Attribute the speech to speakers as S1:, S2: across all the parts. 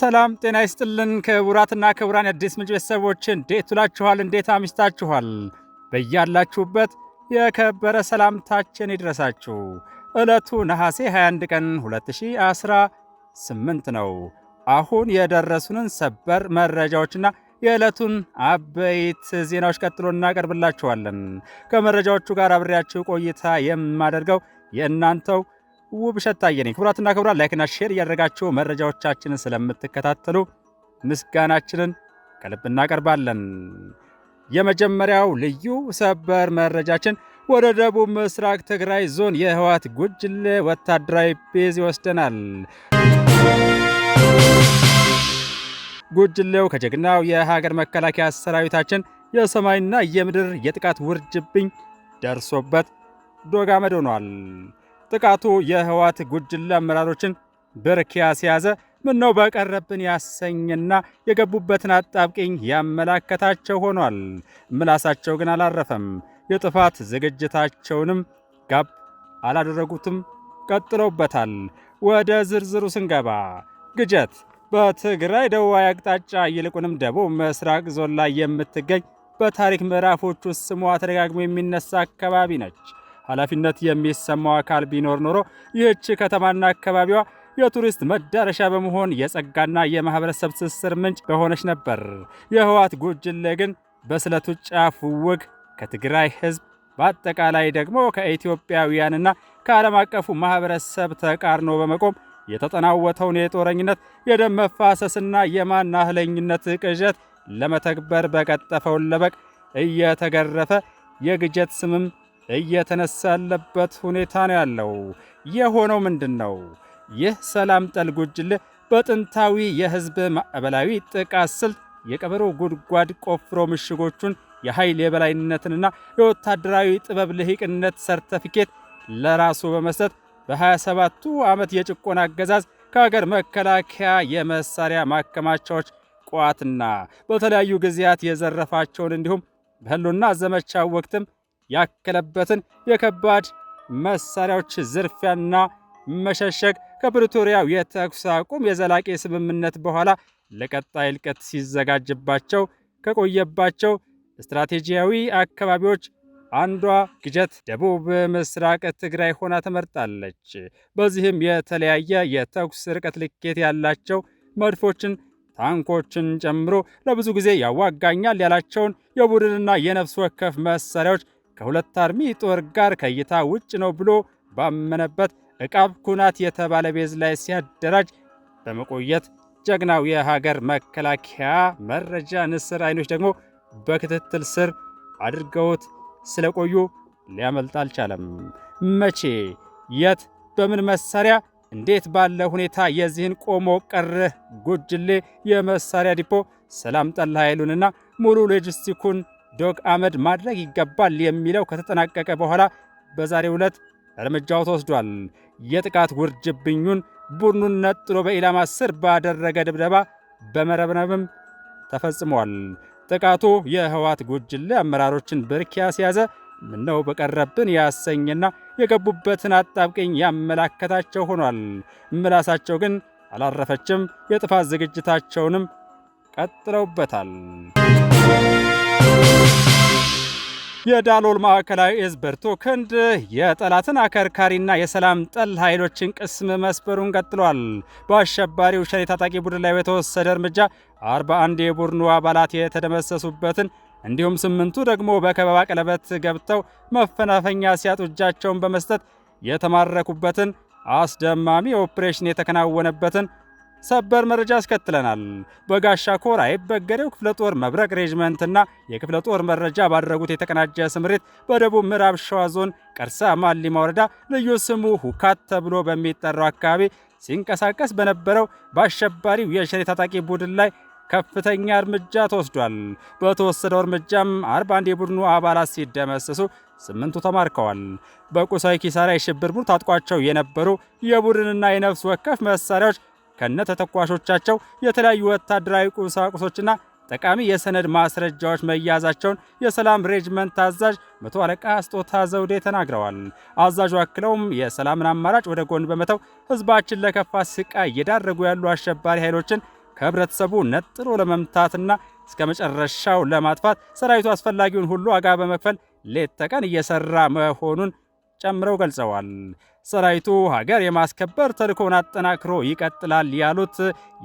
S1: ሰላም ጤና ይስጥልን ክቡራትና ክቡራን የአዲስ ምንጭ ቤተሰቦች እንዴት ውላችኋል? እንዴት አምሽታችኋል? በያላችሁበት የከበረ ሰላምታችን ይድረሳችሁ። ዕለቱ ነሐሴ 21 ቀን 2018 ነው። አሁን የደረሱንን ሰበር መረጃዎችና የዕለቱን አበይት ዜናዎች ቀጥሎ እናቀርብላችኋለን። ከመረጃዎቹ ጋር አብሬያችሁ ቆይታ የማደርገው የእናንተው ውብሸት ታየ ነኝ። ክቡራትና ክቡራን ላይክና ሼር እያደረጋችሁ መረጃዎቻችንን ስለምትከታተሉ ምስጋናችንን ከልብ እናቀርባለን። የመጀመሪያው ልዩ ሰበር መረጃችን ወደ ደቡብ ምስራቅ ትግራይ ዞን የህወሓት ጉጅሌ ወታደራዊ ቤዝ ይወስደናል። ጉጅሌው ከጀግናው የሀገር መከላከያ ሰራዊታችን የሰማይና የምድር የጥቃት ውርጅብኝ ደርሶበት ዶግ አመድ ሆኗል። ጥቃቱ የህወሓት ጉጅሌ አመራሮችን በርኪያ ሲያዘ ምነው በቀረብን ያሰኝና የገቡበትን አጣብቂኝ ያመላከታቸው ሆኗል። ምላሳቸው ግን አላረፈም። የጥፋት ዝግጅታቸውንም ጋብ አላደረጉትም፣ ቀጥለውበታል። ወደ ዝርዝሩ ስንገባ ግጀት በትግራይ ደቡባዊ አቅጣጫ ይልቁንም ደቡብ ምስራቅ ዞን ላይ የምትገኝ በታሪክ ምዕራፎች ውስጥ ስሟ ተደጋግሞ የሚነሳ አካባቢ ነች። ኃላፊነት የሚሰማው አካል ቢኖር ኖሮ ይህች ከተማና አካባቢዋ የቱሪስት መዳረሻ በመሆን የጸጋና የማህበረሰብ ትስስር ምንጭ በሆነች ነበር። የህወሓት ጉጅሌ ግን በስለቱ ጫፍ ውግ ከትግራይ ህዝብ በአጠቃላይ ደግሞ ከኢትዮጵያውያንና ከዓለም አቀፉ ማህበረሰብ ተቃርኖ በመቆም የተጠናወተውን የጦረኝነት የደም መፋሰስና የማናህለኝነት ቅዠት ለመተግበር በቀጠፈው ለበቅ እየተገረፈ የግጀት ስምም እየተነሳ ያለበት ሁኔታ ነው ያለው። የሆነው ምንድን ነው? ይህ ሰላም ጠል ጉጅሌ በጥንታዊ የህዝብ ማዕበላዊ ጥቃት ስልት የቀበሮ ጉድጓድ ቆፍሮ ምሽጎቹን የኃይል የበላይነትንና የወታደራዊ ጥበብ ልሂቅነት ሰርተፊኬት ለራሱ በመስጠት በ27ቱ ዓመት የጭቆና አገዛዝ ከሀገር መከላከያ የመሳሪያ ማከማቻዎች ቋትና በተለያዩ ጊዜያት የዘረፋቸውን እንዲሁም በህልውና ዘመቻው ወቅትም ያከለበትን የከባድ መሳሪያዎች ዝርፊያና መሸሸግ ከፕሪቶሪያው የተኩስ አቁም የዘላቂ ስምምነት በኋላ ለቀጣይ እልቀት ሲዘጋጅባቸው ከቆየባቸው ስትራቴጂያዊ አካባቢዎች አንዷ ግጀት ደቡብ ምስራቅ ትግራይ ሆና ተመርጣለች። በዚህም የተለያየ የተኩስ ርቀት ልኬት ያላቸው መድፎችን፣ ታንኮችን ጨምሮ ለብዙ ጊዜ ያዋጋኛል ያላቸውን የቡድንና የነፍስ ወከፍ መሳሪያዎች ከሁለት አርሚ ጦር ጋር ከእይታ ውጭ ነው ብሎ ባመነበት ዕቃብ ኩናት የተባለ ቤዝ ላይ ሲያደራጅ በመቆየት ጀግናው የሀገር መከላከያ መረጃ ንስር አይኖች ደግሞ በክትትል ስር አድርገውት ስለቆዩ ሊያመልጥ አልቻለም። መቼ፣ የት፣ በምን መሳሪያ፣ እንዴት ባለ ሁኔታ የዚህን ቆሞ ቀርህ ጉጅሌ የመሳሪያ ዲፖ ሰላም ጠል ኃይሉንና ሙሉ ሎጂስቲኩን ዶግ አመድ ማድረግ ይገባል የሚለው ከተጠናቀቀ በኋላ በዛሬው ዕለት እርምጃው ተወስዷል። የጥቃት ውርጅብኙን ቡድኑን ነጥሎ በኢላማ ስር ባደረገ ድብደባ በመረብነብም ተፈጽሟል። ጥቃቱ የህወሓት ጉጅሌ አመራሮችን በርኪያ ሲያዘ ምነው በቀረብን ያሰኝና የገቡበትን አጣብቂኝ ያመላከታቸው ሆኗል። ምላሳቸው ግን አላረፈችም። የጥፋት ዝግጅታቸውንም ቀጥለውበታል። የዳሎል ማዕከላዊ እዝ ብርቱ ክንድ የጠላትን አከርካሪና የሰላም ጠል ኃይሎችን ቅስም መስበሩን ቀጥሏል። በአሸባሪው ሸኔ ታጣቂ ቡድን ላይ በተወሰደ እርምጃ 41 የቡድኑ አባላት የተደመሰሱበትን እንዲሁም 8ቱ ደግሞ በከበባ ቀለበት ገብተው መፈናፈኛ ሲያጡ እጃቸውን በመስጠት የተማረኩበትን አስደማሚ ኦፕሬሽን የተከናወነበትን ሰበር መረጃ አስከትለናል። በጋሻ ኮር አይበገሬው ክፍለ ጦር መብረቅ ሬጅመንትና የክፍለ ጦር መረጃ ባደረጉት የተቀናጀ ስምሪት በደቡብ ምዕራብ ሸዋ ዞን ቀርሳ ማሊማ ወረዳ ልዩ ስሙ ሁካት ተብሎ በሚጠራው አካባቢ ሲንቀሳቀስ በነበረው በአሸባሪው የሸኔ ታጣቂ ቡድን ላይ ከፍተኛ እርምጃ ተወስዷል። በተወሰደው እርምጃም 41 የቡድኑ አባላት ሲደመሰሱ 8ቱ ተማርከዋል። በቁሳዊ ኪሳራ የሽብር ቡድን ታጥቋቸው የነበሩ የቡድንና የነፍስ ወከፍ መሳሪያዎች ከነተተኳሾቻቸው የተለያዩ ወታደራዊ ቁሳቁሶችና ጠቃሚ የሰነድ ማስረጃዎች መያዛቸውን የሰላም ሬጅመንት አዛዥ መቶ አለቃ ስጦታ ዘውዴ ተናግረዋል። አዛዡ አክለውም የሰላምን አማራጭ ወደ ጎን በመተው ህዝባችን ለከፋ ስቃይ እየዳረጉ ያሉ አሸባሪ ኃይሎችን ከህብረተሰቡ ነጥሎ ለመምታትና እስከ መጨረሻው ለማጥፋት ሰራዊቱ አስፈላጊውን ሁሉ ዋጋ በመክፈል ሌት ተቀን እየሰራ መሆኑን ጨምረው ገልጸዋል። ሰራዊቱ ሀገር የማስከበር ተልዕኮውን አጠናክሮ ይቀጥላል ያሉት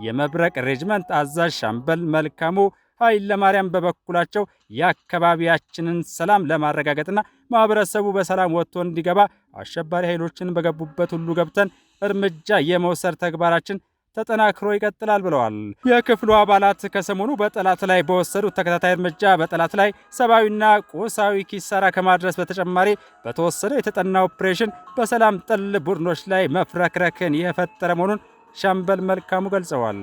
S1: የመብረቅ ሬጅመንት አዛዥ ሻምበል መልካሙ ኃይለማርያም በበኩላቸው የአካባቢያችንን ሰላም ለማረጋገጥና ማህበረሰቡ በሰላም ወጥቶ እንዲገባ አሸባሪ ኃይሎችን በገቡበት ሁሉ ገብተን እርምጃ የመውሰድ ተግባራችን ተጠናክሮ ይቀጥላል ብለዋል። የክፍሉ አባላት ከሰሞኑ በጠላት ላይ በወሰዱት ተከታታይ እርምጃ በጠላት ላይ ሰብአዊና ቁሳዊ ኪሳራ ከማድረስ በተጨማሪ በተወሰደው የተጠና ኦፕሬሽን በሰላም ጠል ቡድኖች ላይ መፍረክረክን የፈጠረ መሆኑን ሻምበል መልካሙ ገልጸዋል።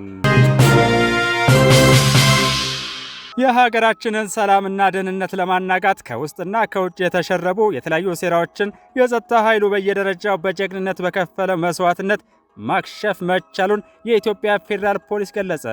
S1: የሀገራችንን ሰላምና ደህንነት ለማናጋት ከውስጥና ከውጭ የተሸረቡ የተለያዩ ሴራዎችን የጸጥታ ኃይሉ በየደረጃው በጀግንነት በከፈለ መስዋዕትነት ማክሸፍ መቻሉን የኢትዮጵያ ፌዴራል ፖሊስ ገለጸ።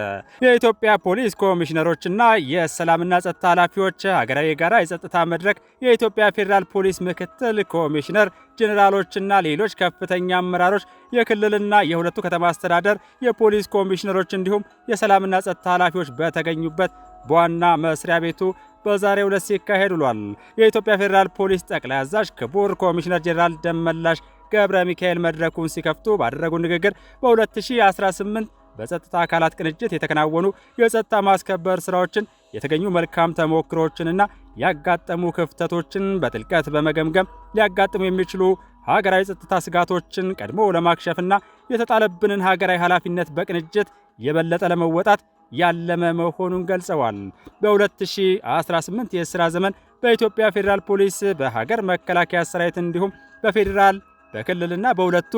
S1: የኢትዮጵያ ፖሊስ ኮሚሽነሮችና የሰላምና ጸጥታ ኃላፊዎች ሀገራዊ የጋራ የጸጥታ መድረክ የኢትዮጵያ ፌዴራል ፖሊስ ምክትል ኮሚሽነር ጄኔራሎችና ሌሎች ከፍተኛ አመራሮች፣ የክልልና የሁለቱ ከተማ አስተዳደር የፖሊስ ኮሚሽነሮች እንዲሁም የሰላምና ጸጥታ ኃላፊዎች በተገኙበት በዋና መስሪያ ቤቱ በዛሬው ዕለት ሲካሄድ ውሏል። የኢትዮጵያ ፌዴራል ፖሊስ ጠቅላይ አዛዥ ክቡር ኮሚሽነር ጄኔራል ደመላሽ ገብረ ሚካኤል መድረኩን ሲከፍቱ ባደረጉ ንግግር በ2018 በጸጥታ አካላት ቅንጅት የተከናወኑ የጸጥታ ማስከበር ስራዎችን፣ የተገኙ መልካም ተሞክሮዎችንና ያጋጠሙ ክፍተቶችን በጥልቀት በመገምገም ሊያጋጥሙ የሚችሉ ሀገራዊ ጸጥታ ስጋቶችን ቀድሞ ለማክሸፍና የተጣለብንን ሀገራዊ ኃላፊነት በቅንጅት የበለጠ ለመወጣት ያለመ መሆኑን ገልጸዋል። በ2018 የሥራ ዘመን በኢትዮጵያ ፌዴራል ፖሊስ በሀገር መከላከያ ሰራዊት እንዲሁም በፌዴራል በክልልና በሁለቱ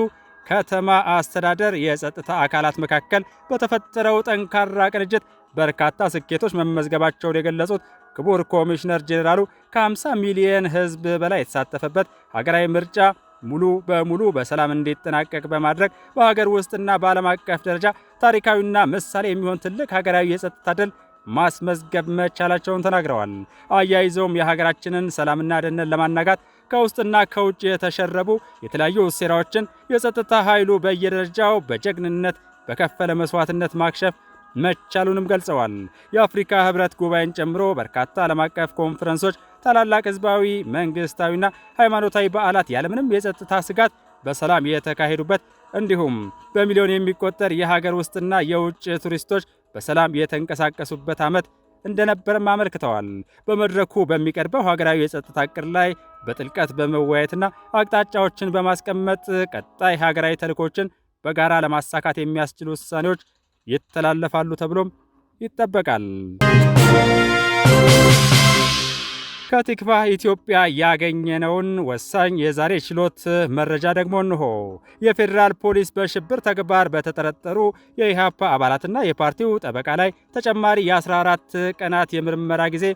S1: ከተማ አስተዳደር የጸጥታ አካላት መካከል በተፈጠረው ጠንካራ ቅንጅት በርካታ ስኬቶች መመዝገባቸውን የገለጹት ክቡር ኮሚሽነር ጄኔራሉ ከ50 ሚሊዮን ሕዝብ በላይ የተሳተፈበት ሀገራዊ ምርጫ ሙሉ በሙሉ በሰላም እንዲጠናቀቅ በማድረግ በሀገር ውስጥና በዓለም አቀፍ ደረጃ ታሪካዊና ምሳሌ የሚሆን ትልቅ ሀገራዊ የጸጥታ ድል ማስመዝገብ መቻላቸውን ተናግረዋል። አያይዘውም የሀገራችንን ሰላምና ደህንነት ለማናጋት ከውስጥና ከውጭ የተሸረቡ የተለያዩ ሴራዎችን የጸጥታ ኃይሉ በየደረጃው በጀግንነት በከፈለ መስዋዕትነት ማክሸፍ መቻሉንም ገልጸዋል። የአፍሪካ ህብረት ጉባኤን ጨምሮ በርካታ ዓለም አቀፍ ኮንፈረንሶች፣ ታላላቅ ህዝባዊ፣ መንግስታዊና ሃይማኖታዊ በዓላት ያለምንም የጸጥታ ስጋት በሰላም የተካሄዱበት እንዲሁም በሚሊዮን የሚቆጠር የሀገር ውስጥና የውጭ ቱሪስቶች በሰላም የተንቀሳቀሱበት ዓመት እንደነበረም አመልክተዋል። በመድረኩ በሚቀርበው ሀገራዊ የጸጥታ ዕቅድ ላይ በጥልቀት በመወያየትና አቅጣጫዎችን በማስቀመጥ ቀጣይ ሀገራዊ ተልዕኮችን በጋራ ለማሳካት የሚያስችሉ ውሳኔዎች ይተላለፋሉ ተብሎም ይጠበቃል። ከቲክቫህ ኢትዮጵያ ያገኘነውን ወሳኝ የዛሬ ችሎት መረጃ ደግሞ እንሆ። የፌዴራል ፖሊስ በሽብር ተግባር በተጠረጠሩ የኢሃፓ አባላትና የፓርቲው ጠበቃ ላይ ተጨማሪ የ14 ቀናት የምርመራ ጊዜ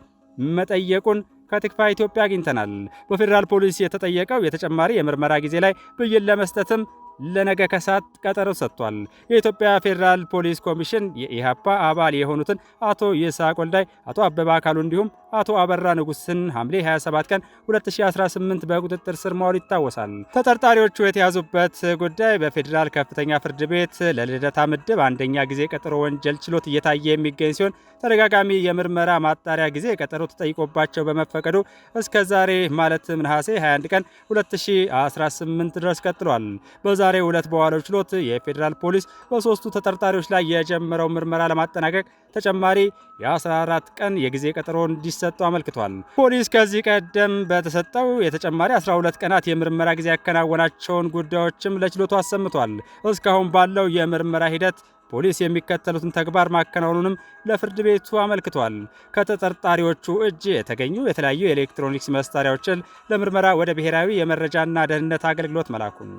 S1: መጠየቁን ከቲክቫህ ኢትዮጵያ አግኝተናል። በፌዴራል ፖሊስ የተጠየቀው የተጨማሪ የምርመራ ጊዜ ላይ ብይን ለመስጠትም ለነገ ከሰዓት ቀጠሮ ሰጥቷል። የኢትዮጵያ ፌዴራል ፖሊስ ኮሚሽን የኢሃፓ አባል የሆኑትን አቶ ይስሐቅ ወልዳይ፣ አቶ አበባ አካሉ እንዲሁም አቶ አበራ ንጉስን ሐምሌ 27 ቀን 2018 በቁጥጥር ስር ማዋሉ ይታወሳል። ተጠርጣሪዎቹ የተያዙበት ጉዳይ በፌዴራል ከፍተኛ ፍርድ ቤት ለልደታ ምድብ አንደኛ ጊዜ ቀጠሮ ወንጀል ችሎት እየታየ የሚገኝ ሲሆን ተደጋጋሚ የምርመራ ማጣሪያ ጊዜ ቀጠሮ ተጠይቆባቸው በመፈቀዱ እስከ ዛሬ ማለትም ነሐሴ 21 ቀን 2018 ድረስ ቀጥሏል። በዛሬው ዕለት በዋለው ችሎት የፌዴራል ፖሊስ በሶስቱ ተጠርጣሪዎች ላይ የጀመረው ምርመራ ለማጠናቀቅ ተጨማሪ የ14 ቀን የጊዜ ቀጠሮ እንዲሰጠው አመልክቷል። ፖሊስ ከዚህ ቀደም በተሰጠው የተጨማሪ 12 ቀናት የምርመራ ጊዜ ያከናወናቸውን ጉዳዮችም ለችሎቱ አሰምቷል። እስካሁን ባለው የምርመራ ሂደት ፖሊስ የሚከተሉትን ተግባር ማከናወኑንም ለፍርድ ቤቱ አመልክቷል። ከተጠርጣሪዎቹ እጅ የተገኙ የተለያዩ የኤሌክትሮኒክስ መሳሪያዎችን ለምርመራ ወደ ብሔራዊ የመረጃና ደህንነት አገልግሎት መላኩን፣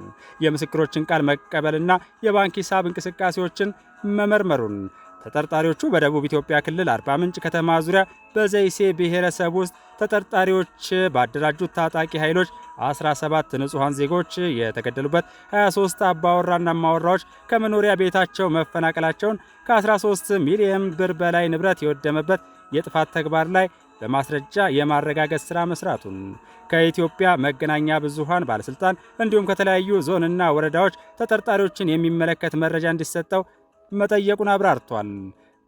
S1: የምስክሮችን ቃል መቀበልና የባንክ ሂሳብ እንቅስቃሴዎችን መመርመሩን፣ ተጠርጣሪዎቹ በደቡብ ኢትዮጵያ ክልል አርባ ምንጭ ከተማ ዙሪያ በዘይሴ ብሔረሰብ ውስጥ ተጠርጣሪዎች ባደራጁት ታጣቂ ኃይሎች 17 ንጹሐን ዜጎች የተገደሉበት፣ 23 አባወራና እማወራዎች ከመኖሪያ ቤታቸው መፈናቀላቸውን፣ ከ13 ሚሊዮን ብር በላይ ንብረት የወደመበት የጥፋት ተግባር ላይ በማስረጃ የማረጋገጥ ሥራ መስራቱን፣ ከኢትዮጵያ መገናኛ ብዙሃን ባለስልጣን እንዲሁም ከተለያዩ ዞንና ወረዳዎች ተጠርጣሪዎችን የሚመለከት መረጃ እንዲሰጠው መጠየቁን አብራርቷል።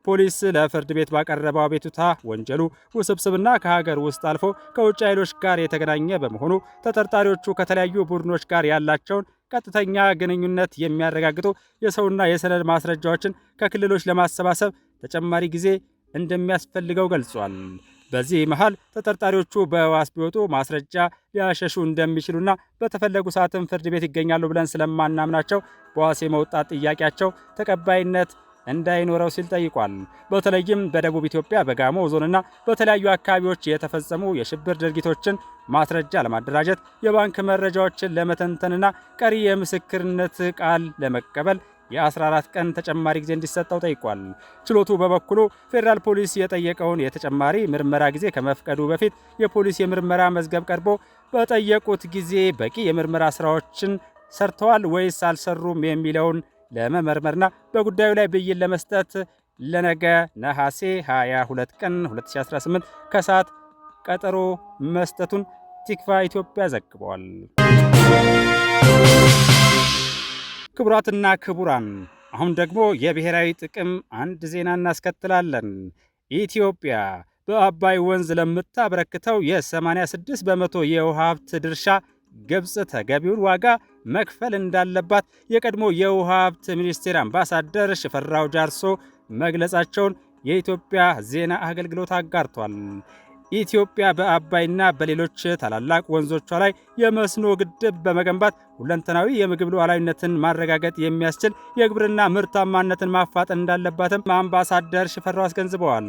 S1: ፖሊስ ለፍርድ ቤት ባቀረበው አቤቱታ ወንጀሉ ውስብስብና ከሀገር ውስጥ አልፎ ከውጭ ኃይሎች ጋር የተገናኘ በመሆኑ ተጠርጣሪዎቹ ከተለያዩ ቡድኖች ጋር ያላቸውን ቀጥተኛ ግንኙነት የሚያረጋግጡ የሰውና የሰነድ ማስረጃዎችን ከክልሎች ለማሰባሰብ ተጨማሪ ጊዜ እንደሚያስፈልገው ገልጿል። በዚህ መሃል ተጠርጣሪዎቹ በዋስ ቢወጡ ማስረጃ ሊያሸሹ እንደሚችሉና በተፈለጉ ሰዓትም ፍርድ ቤት ይገኛሉ ብለን ስለማናምናቸው በዋስ የመውጣት ጥያቄያቸው ተቀባይነት እንዳይኖረው ሲል ጠይቋል። በተለይም በደቡብ ኢትዮጵያ በጋሞ ዞንና በተለያዩ አካባቢዎች የተፈጸሙ የሽብር ድርጊቶችን ማስረጃ ለማደራጀት የባንክ መረጃዎችን ለመተንተንና ቀሪ የምስክርነት ቃል ለመቀበል የ14 ቀን ተጨማሪ ጊዜ እንዲሰጠው ጠይቋል። ችሎቱ በበኩሉ ፌዴራል ፖሊስ የጠየቀውን የተጨማሪ ምርመራ ጊዜ ከመፍቀዱ በፊት የፖሊስ የምርመራ መዝገብ ቀርቦ በጠየቁት ጊዜ በቂ የምርመራ ስራዎችን ሰርተዋል ወይስ አልሰሩም የሚለውን ለመመርመርና በጉዳዩ ላይ ብይን ለመስጠት ለነገ ነሐሴ 22 ቀን 2018 ከሰዓት ቀጠሮ መስጠቱን ቲክቫ ኢትዮጵያ ዘግቧል። ክቡራትና ክቡራን፣ አሁን ደግሞ የብሔራዊ ጥቅም አንድ ዜና እናስከትላለን። ኢትዮጵያ በአባይ ወንዝ ለምታበረክተው የ86 በመቶ የውሃ ሀብት ድርሻ ግብፅ ተገቢውን ዋጋ መክፈል እንዳለባት የቀድሞ የውሃ ሀብት ሚኒስቴር አምባሳደር ሽፈራው ጃርሶ መግለጻቸውን የኢትዮጵያ ዜና አገልግሎት አጋርቷል። ኢትዮጵያ በአባይና በሌሎች ታላላቅ ወንዞቿ ላይ የመስኖ ግድብ በመገንባት ሁለንተናዊ የምግብ ሉዓላዊነትን ማረጋገጥ የሚያስችል የግብርና ምርታማነትን ማፋጠን እንዳለባትም አምባሳደር ሽፈራው አስገንዝበዋል።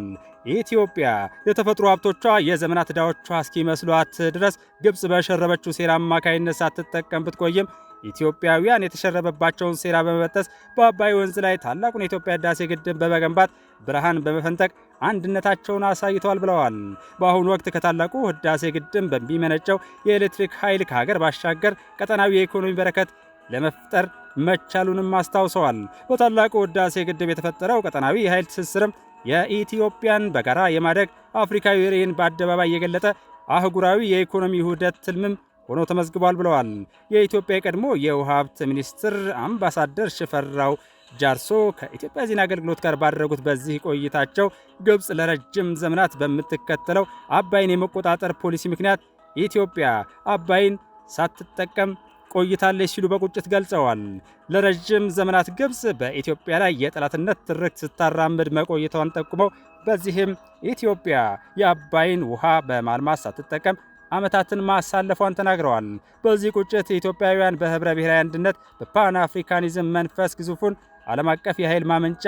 S1: ኢትዮጵያ የተፈጥሮ ሀብቶቿ የዘመናት ዕዳዎቿ እስኪመስሏት ድረስ ግብፅ በሸረበችው ሴራ አማካይነት ሳትጠቀም ብትቆይም ኢትዮጵያውያን የተሸረበባቸውን ሴራ በመበጠስ በአባይ ወንዝ ላይ ታላቁን የኢትዮጵያ ህዳሴ ግድብ በመገንባት ብርሃን በመፈንጠቅ አንድነታቸውን አሳይተዋል ብለዋል። በአሁኑ ወቅት ከታላቁ ህዳሴ ግድብ በሚመነጨው የኤሌክትሪክ ኃይል ከሀገር ባሻገር ቀጠናዊ የኢኮኖሚ በረከት ለመፍጠር መቻሉንም አስታውሰዋል። በታላቁ ህዳሴ ግድብ የተፈጠረው ቀጠናዊ የኃይል ትስስርም የኢትዮጵያን በጋራ የማደግ አፍሪካዊ ራዕይን በአደባባይ የገለጠ አህጉራዊ የኢኮኖሚ ውህደት ትልምም ሆኖ ተመዝግቧል ብለዋል። የኢትዮጵያ የቀድሞ የውሃ ሀብት ሚኒስትር አምባሳደር ሽፈራው ጃርሶ ከኢትዮጵያ ዜና አገልግሎት ጋር ባደረጉት በዚህ ቆይታቸው ግብፅ ለረጅም ዘመናት በምትከተለው አባይን የመቆጣጠር ፖሊሲ ምክንያት ኢትዮጵያ አባይን ሳትጠቀም ቆይታለች ሲሉ በቁጭት ገልጸዋል። ለረጅም ዘመናት ግብፅ በኢትዮጵያ ላይ የጠላትነት ትርክት ስታራምድ መቆየቷን ጠቁመው በዚህም ኢትዮጵያ የአባይን ውሃ በማልማት ሳትጠቀም ዓመታትን ማሳለፏን ተናግረዋል። በዚህ ቁጭት ኢትዮጵያውያን በህብረ ብሔራዊ አንድነት በፓን አፍሪካኒዝም መንፈስ ግዙፉን ዓለም አቀፍ የኃይል ማመንጫ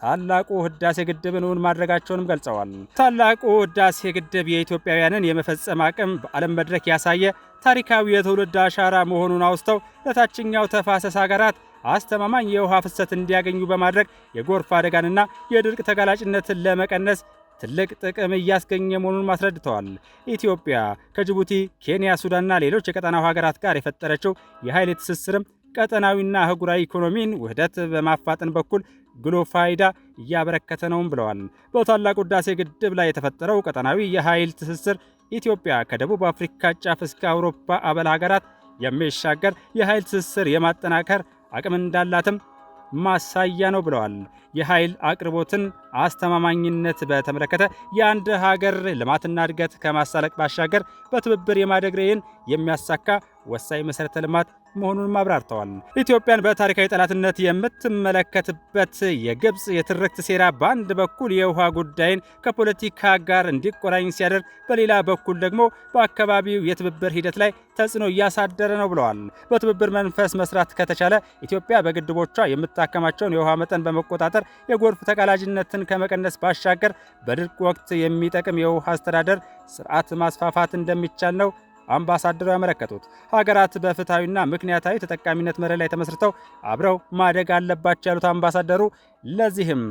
S1: ታላቁ ህዳሴ ግድብን እውን ማድረጋቸውንም ገልጸዋል። ታላቁ ህዳሴ ግድብ የኢትዮጵያውያንን የመፈጸም አቅም በዓለም መድረክ ያሳየ ታሪካዊ የትውልድ አሻራ መሆኑን አውስተው ለታችኛው ተፋሰስ ሀገራት አስተማማኝ የውሃ ፍሰት እንዲያገኙ በማድረግ የጎርፍ አደጋንና የድርቅ ተጋላጭነትን ለመቀነስ ትልቅ ጥቅም እያስገኘ መሆኑን አስረድተዋል። ኢትዮጵያ ከጅቡቲ፣ ኬንያ፣ ሱዳንና ሌሎች የቀጠናው ሀገራት ጋር የፈጠረችው የኃይል ትስስርም ቀጠናዊና አህጉራዊ ኢኮኖሚን ውህደት በማፋጠን በኩል ጉልህ ፋይዳ እያበረከተ ነውም ብለዋል። በታላቁ ህዳሴ ግድብ ላይ የተፈጠረው ቀጠናዊ የኃይል ትስስር ኢትዮጵያ ከደቡብ አፍሪካ ጫፍ እስከ አውሮፓ አባል ሀገራት የሚሻገር የኃይል ትስስር የማጠናከር አቅም እንዳላትም ማሳያ ነው ብለዋል። የኃይል አቅርቦትን አስተማማኝነት በተመለከተ የአንድ ሀገር ልማትና እድገት ከማሳለጥ ባሻገር በትብብር የማደግ ራዕይን የሚያሳካ ወሳኝ መሠረተ ልማት መሆኑንም አብራርተዋል። ኢትዮጵያን በታሪካዊ ጠላትነት የምትመለከትበት የግብፅ የትርክት ሴራ በአንድ በኩል የውሃ ጉዳይን ከፖለቲካ ጋር እንዲቆራኝ ሲያደርግ፣ በሌላ በኩል ደግሞ በአካባቢው የትብብር ሂደት ላይ ተጽዕኖ እያሳደረ ነው ብለዋል። በትብብር መንፈስ መስራት ከተቻለ ኢትዮጵያ በግድቦቿ የምታከማቸውን የውሃ መጠን በመቆጣጠር የጎርፍ ተጋላጭነትን ከመቀነስ ባሻገር በድርቅ ወቅት የሚጠቅም የውሃ አስተዳደር ስርዓት ማስፋፋት እንደሚቻል ነው አምባሳደሩ ያመለከቱት። ሀገራት በፍትሐዊና ምክንያታዊ ተጠቃሚነት መርህ ላይ ተመስርተው አብረው ማደግ አለባቸው ያሉት አምባሳደሩ ለዚህም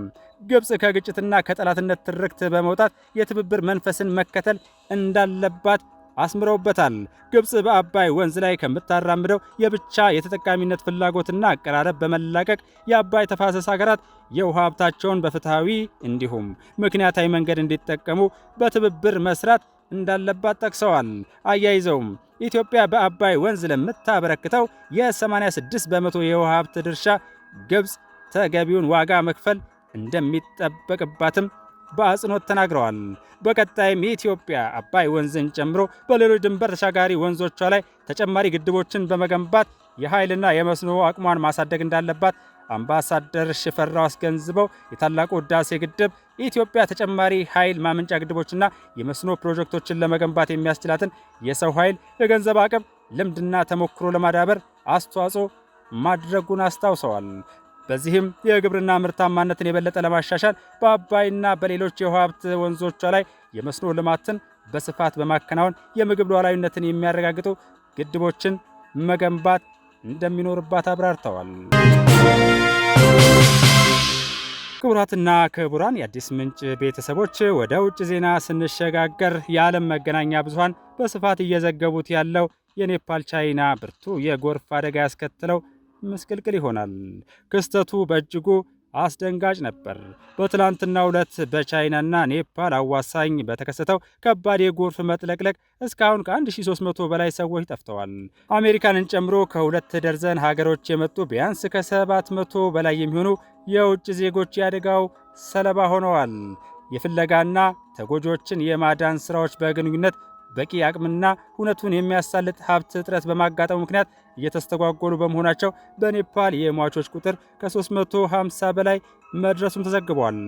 S1: ግብፅ ከግጭትና ከጠላትነት ትርክት በመውጣት የትብብር መንፈስን መከተል እንዳለባት አስምረውበታል። ግብፅ በአባይ ወንዝ ላይ ከምታራምደው የብቻ የተጠቃሚነት ፍላጎትና አቀራረብ በመላቀቅ የአባይ ተፋሰስ ሀገራት የውሃ ሀብታቸውን በፍትሐዊ እንዲሁም ምክንያታዊ መንገድ እንዲጠቀሙ በትብብር መስራት እንዳለባት ጠቅሰዋል። አያይዘውም ኢትዮጵያ በአባይ ወንዝ ለምታበረክተው የ86 በመቶ የውሃ ሀብት ድርሻ ግብፅ ተገቢውን ዋጋ መክፈል እንደሚጠበቅባትም በአጽንኦት ተናግረዋል። በቀጣይም ኢትዮጵያ አባይ ወንዝን ጨምሮ በሌሎች ድንበር ተሻጋሪ ወንዞቿ ላይ ተጨማሪ ግድቦችን በመገንባት የኃይልና የመስኖ አቅሟን ማሳደግ እንዳለባት አምባሳደር ሽፈራው አስገንዝበው የታላቁ ህዳሴ ግድብ ኢትዮጵያ ተጨማሪ ኃይል ማመንጫ ግድቦችና የመስኖ ፕሮጀክቶችን ለመገንባት የሚያስችላትን የሰው ኃይል፣ የገንዘብ አቅም፣ ልምድና ተሞክሮ ለማዳበር አስተዋጽኦ ማድረጉን አስታውሰዋል። በዚህም የግብርና ምርታማነትን የበለጠ ለማሻሻል በአባይና በሌሎች የውሃ ሀብት ወንዞቿ ላይ የመስኖ ልማትን በስፋት በማከናወን የምግብ ሉዓላዊነትን የሚያረጋግጡ ግድቦችን መገንባት እንደሚኖርባት አብራርተዋል። ክቡራትና ክቡራን የአዲስ ምንጭ ቤተሰቦች ወደ ውጭ ዜና ስንሸጋገር የዓለም መገናኛ ብዙሃን በስፋት እየዘገቡት ያለው የኔፓል ቻይና ብርቱ የጎርፍ አደጋ ያስከትለው ምስቅልቅል ይሆናል። ክስተቱ በእጅጉ አስደንጋጭ ነበር። በትላንትናው ዕለት በቻይናና ኔፓል አዋሳኝ በተከሰተው ከባድ የጎርፍ መጥለቅለቅ እስካሁን ከ1300 በላይ ሰዎች ጠፍተዋል። አሜሪካንን ጨምሮ ከ2 ደርዘን ሀገሮች የመጡ ቢያንስ ከ700 በላይ የሚሆኑ የውጭ ዜጎች የአደጋው ሰለባ ሆነዋል። የፍለጋና ተጎጂዎችን የማዳን ስራዎች በግንኙነት በቂ አቅምና ሁነቱን የሚያሳልጥ ሀብት እጥረት በማጋጠሙ ምክንያት እየተስተጓጎሉ በመሆናቸው በኔፓል የሟቾች ቁጥር ከ350 በላይ መድረሱም ተዘግቧል።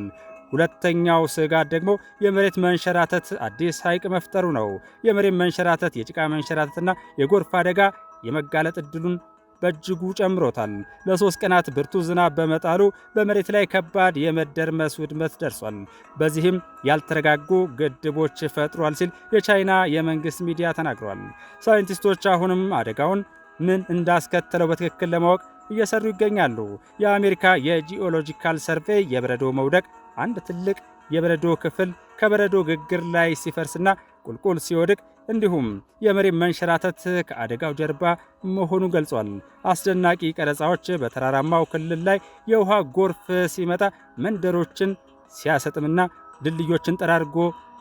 S1: ሁለተኛው ስጋት ደግሞ የመሬት መንሸራተት አዲስ ሐይቅ መፍጠሩ ነው። የመሬት መንሸራተት፣ የጭቃ መንሸራተትና የጎርፍ አደጋ የመጋለጥ ዕድሉን በእጅጉ ጨምሮታል። ለ3 ቀናት ብርቱ ዝናብ በመጣሉ በመሬት ላይ ከባድ የመደርመስ ውድመት ደርሷል። በዚህም ያልተረጋጉ ግድቦች ፈጥሯል ሲል የቻይና የመንግስት ሚዲያ ተናግሯል። ሳይንቲስቶች አሁንም አደጋውን ምን እንዳስከተለው በትክክል ለማወቅ እየሰሩ ይገኛሉ። የአሜሪካ የጂኦሎጂካል ሰርቬይ የበረዶ መውደቅ አንድ ትልቅ የበረዶ ክፍል ከበረዶ ግግር ላይ ሲፈርስና ቁልቁል ሲወድቅ እንዲሁም የመሬት መንሸራተት ከአደጋው ጀርባ መሆኑን ገልጿል። አስደናቂ ቀረጻዎች በተራራማው ክልል ላይ የውሃ ጎርፍ ሲመጣ መንደሮችን ሲያሰጥምና ድልድዮችን ጠራርጎ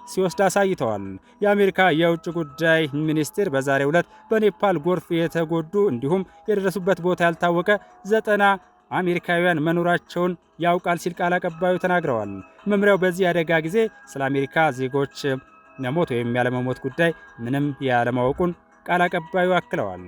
S1: ሲወስድ አሳይተዋል። የአሜሪካ የውጭ ጉዳይ ሚኒስቴር በዛሬው ዕለት በኔፓል ጎርፍ የተጎዱ እንዲሁም የደረሱበት ቦታ ያልታወቀ 90 አሜሪካውያን መኖራቸውን ያውቃል ሲል ቃል አቀባዩ ተናግረዋል። መምሪያው በዚህ አደጋ ጊዜ ስለ አሜሪካ ዜጎች መሞት ወይም ያለመሞት ጉዳይ ምንም ያለማወቁን ቃል አቀባዩ አክለዋል።